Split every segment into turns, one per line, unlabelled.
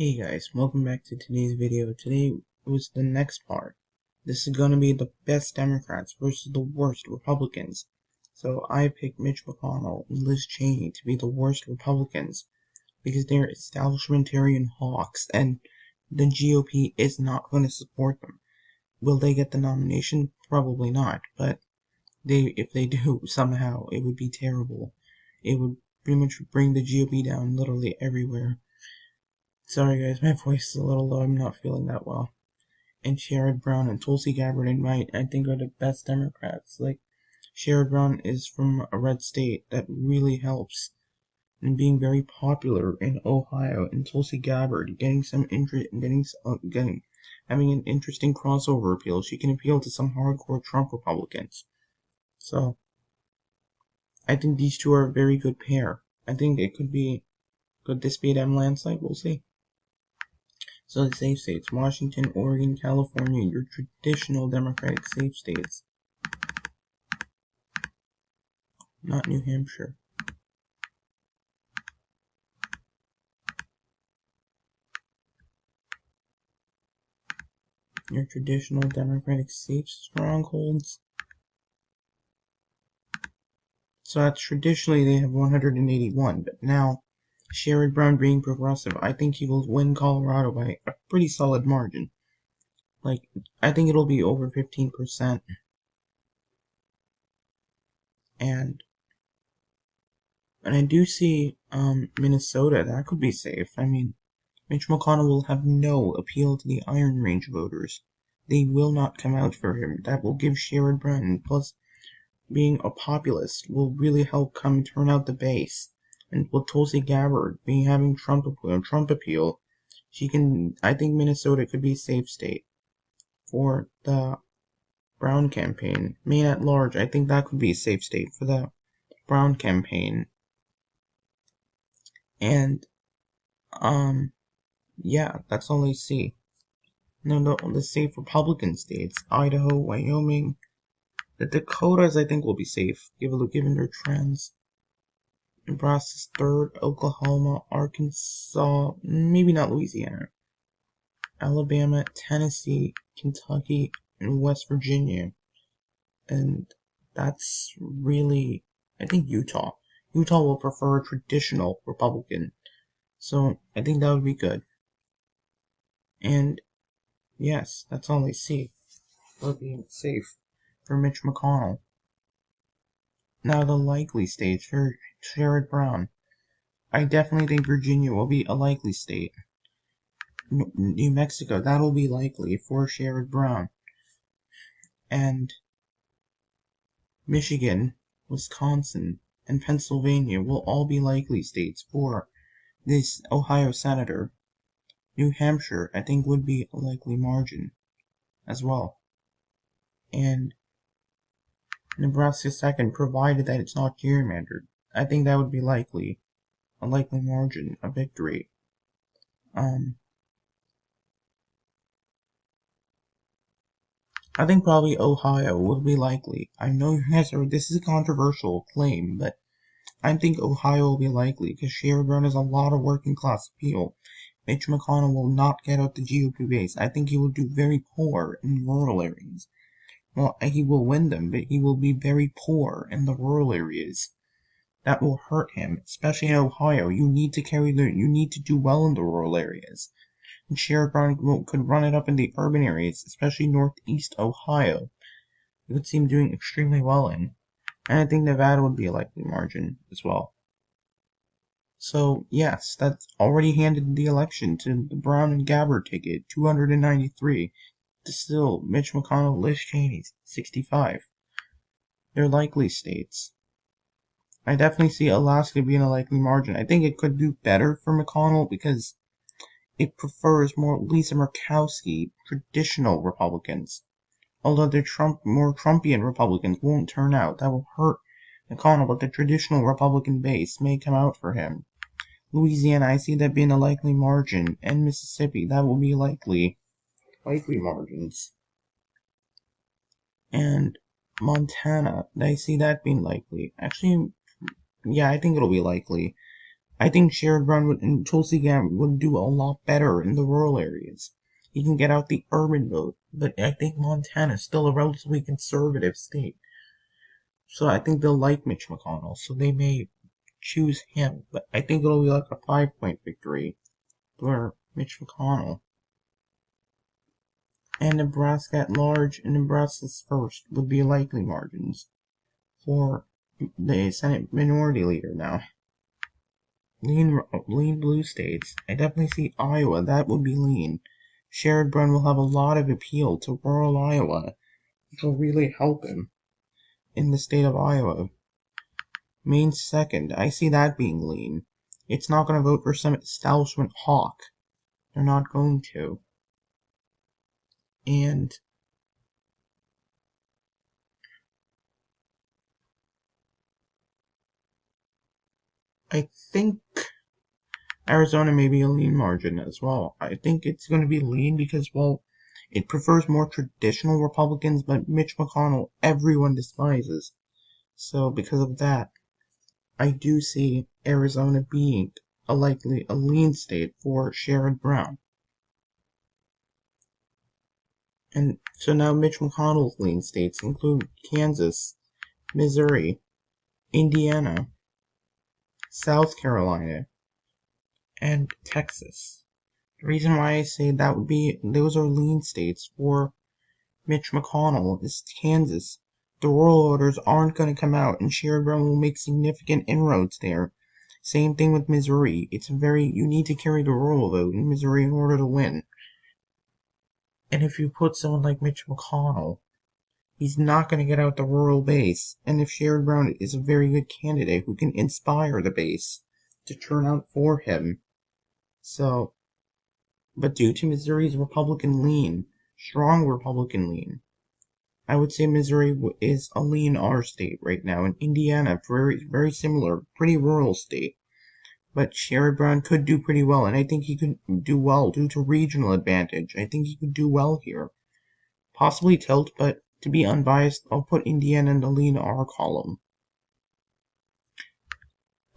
Hey guys, welcome back to today's video. Today was the next part. This is going to be the best Democrats versus the worst Republicans. So I picked Mitch McConnell and Liz Cheney to be the worst Republicans because they're establishmentarian hawks and the GOP is not going to support them. Will they get the nomination? Probably not, but if they do somehow, it would be terrible. It would pretty much bring the GOP down literally everywhere. Sorry guys, my voice is a little low, I'm not feeling that well. And Sherrod Brown and Tulsi Gabbard and Wright, I think, are the best Democrats. Like, Sherrod Brown is from a red state that really helps in being very popular in Ohio, and Tulsi Gabbard getting some interest, having an interesting crossover appeal. She can appeal to some hardcore Trump Republicans. So, I think these two are a very good pair. I think it could this be a damn landslide? We'll see. So the safe states: Washington, Oregon, California, your traditional Democratic safe states. Not New Hampshire. Your traditional Democratic safe strongholds. So that's traditionally they have 181, but now Sherrod Brown being progressive, I think he will win Colorado by a pretty solid margin. Like, I think it'll be over 15%. And I do see Minnesota, that could be safe. I mean, Mitch McConnell will have no appeal to the Iron Range voters. They will not come out for him. That will give Sherrod Brown, plus being a populist, will really help turn out the base. And with Tulsi Gabbard having Trump appeal, I think Minnesota could be a safe state for the Brown campaign. Maine at large, I think that could be a safe state for the Brown campaign. And, yeah, that's all I see. No, the safe Republican states, Idaho, Wyoming, the Dakotas, I think will be safe, given their trends. Nebraska's third, Oklahoma, Arkansas, maybe not Louisiana, Alabama, Tennessee, Kentucky, and West Virginia. And that's really, I think Utah. Utah will prefer a traditional Republican. So I think that would be good. And yes, that's all I see for being safe for Mitch McConnell. Now the likely states for Sherrod Brown. I definitely think Virginia will be a likely state. New Mexico, that'll be likely for Sherrod Brown. And Michigan, Wisconsin, and Pennsylvania will all be likely states for this Ohio senator. New Hampshire, I think, would be a likely margin as well. And Nebraska second, provided that it's not gerrymandered. I think that would be likely. A likely margin of victory. I think probably Ohio will be likely. I know you guys this is a controversial claim, but I think Ohio will be likely because Sherrod Brown has a lot of working class appeal. Mitch McConnell will not get out the GOP base. I think he will do very poor in rural areas. Well, he will win them, but he will be very poor in the rural areas. That will hurt him, especially in Ohio. You need to do well in the rural areas. And Sherrod Brown could run it up in the urban areas, especially northeast Ohio. You could see him doing extremely well in. And I think Nevada would be a likely margin as well. So, yes, that's already handed the election to the Brown and Gabbard ticket, 293. To still Mitch McConnell, Liz Cheney, 65. They're likely states. I definitely see Alaska being a likely margin. I think it could do better for McConnell because it prefers more Lisa Murkowski, traditional Republicans. Although the more Trumpian Republicans won't turn out, that will hurt McConnell, but the traditional Republican base may come out for him. Louisiana, I see that being a likely margin, and Mississippi, that will be likely margins. And Montana, I see that being likely. Actually, yeah, I think it'll be likely. I think Sherrod Brown and Tulsi Gabbard would do a lot better in the rural areas. He can get out the urban vote, but I think Montana is still a relatively conservative state. So I think they'll like Mitch McConnell, so they may choose him. But I think it'll be like a 5-point victory for Mitch McConnell. And Nebraska at large and Nebraska's first would be likely margins for the Senate Minority Leader now. Lean blue states. I definitely see Iowa. That would be lean. Sherrod Brown will have a lot of appeal to rural Iowa, which will really help him in the state of Iowa. Maine's second. I see that being lean. It's not going to vote for some establishment hawk. They're not going to. And I think Arizona may be a lean margin as well. I think it's going to be lean because, well, it prefers more traditional Republicans, but Mitch McConnell, everyone despises. So because of that, I do see Arizona being a lean state for Sherrod Brown. And so now Mitch McConnell's lean states include Kansas, Missouri, Indiana, South Carolina, and Texas. The reason why I say that would be those are lean states for Mitch McConnell is Kansas. The rural voters aren't going to come out, and Sherrod Brown will make significant inroads there. Same thing with Missouri. You need to carry the rural vote in Missouri in order to win. And if you put someone like Mitch McConnell, he's not going to get out the rural base. And if Sherrod Brown is a very good candidate who can inspire the base to turn out for him. So, but due to Missouri's Republican lean, strong Republican lean, I would say Missouri is a lean R state right now, and Indiana, very, very similar, pretty rural state. But Sherrod Brown could do pretty well, and I think he could do well due to regional advantage. I think he could do well here. Possibly tilt, but to be unbiased, I'll put Indiana in the lean R column.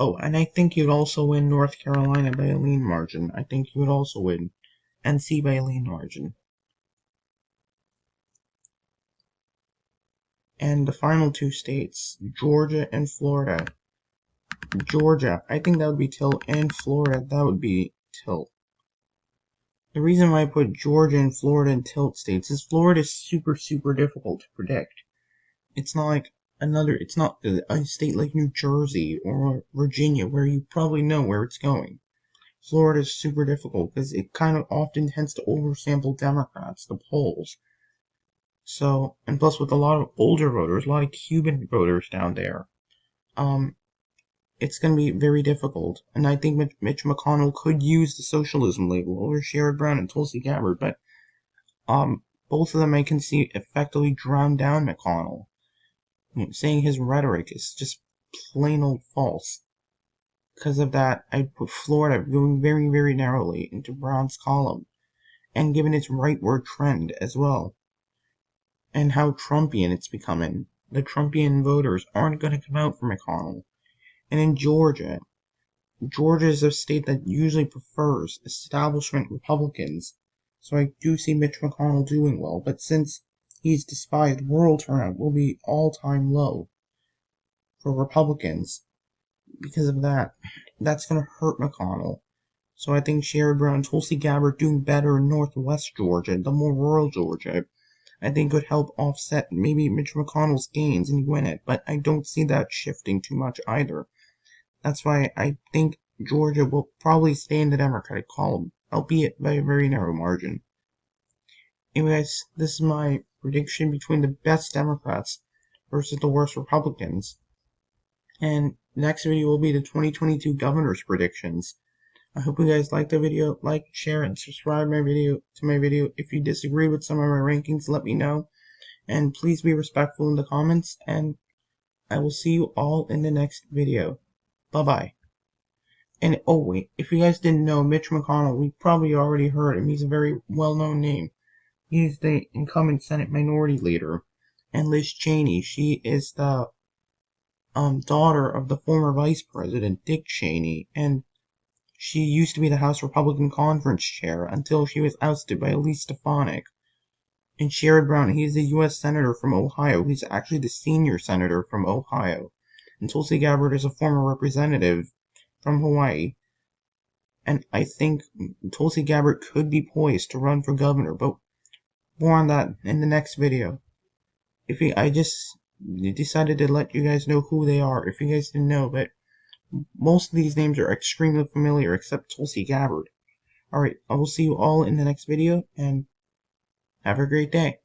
Oh, and I think you'd also win North Carolina by a lean margin. I think you would also win NC by a lean margin. And the final two states, Georgia and Florida. Georgia, I think that would be tilt, and Florida, that would be tilt. The reason why I put Georgia and Florida in tilt states is Florida is super, super difficult to predict. It's not a state like New Jersey or Virginia where you probably know where it's going. Florida is super difficult because it kind of often tends to oversample Democrats, the polls. So, and plus with a lot of older voters, a lot of Cuban voters down there, it's going to be very difficult. And I think Mitch McConnell could use the socialism label over Sherrod Brown and Tulsi Gabbard, but both of them I can see effectively drown down McConnell. Saying his rhetoric is just plain old false. Because of that, I put Florida going very, very narrowly into Brown's column, and given its rightward trend as well, and how Trumpian it's becoming. The Trumpian voters aren't going to come out for McConnell. And in Georgia is a state that usually prefers establishment Republicans, so I do see Mitch McConnell doing well, but since he's despised, rural turnout will be all-time low for Republicans. Because of that, that's going to hurt McConnell. So I think Sherrod Brown and Tulsi Gabbard doing better in northwest Georgia, the more rural Georgia, I think could help offset maybe Mitch McConnell's gains and win it, but I don't see that shifting too much either. That's why I think Georgia will probably stay in the Democratic column, albeit by a very narrow margin. Anyways, this is my prediction between the best Democrats versus the worst Republicans. And next video will be the 2022 governor's predictions. I hope you guys liked the video. Like, share, and subscribe to my video. If you disagree with some of my rankings, let me know. And please be respectful in the comments. And I will see you all in the next video. Bye-bye. And oh wait, if you guys didn't know, Mitch McConnell, we probably already heard him. He's a very well-known name. He's the incumbent Senate Minority Leader. And Liz Cheney, she is the daughter of the former Vice President, Dick Cheney. And She used to be the House Republican Conference Chair until she was ousted by Elise Stefanik. And Sherrod Brown, he's a U.S. Senator from Ohio. He's actually the senior senator from Ohio. And Tulsi Gabbard is a former representative from Hawaii. And I think Tulsi Gabbard could be poised to run for governor, but more on that in the next video. I just decided to let you guys know who they are, if you guys didn't know, but most of these names are extremely familiar, except Tulsi Gabbard. Alright, I will see you all in the next video, and have a great day.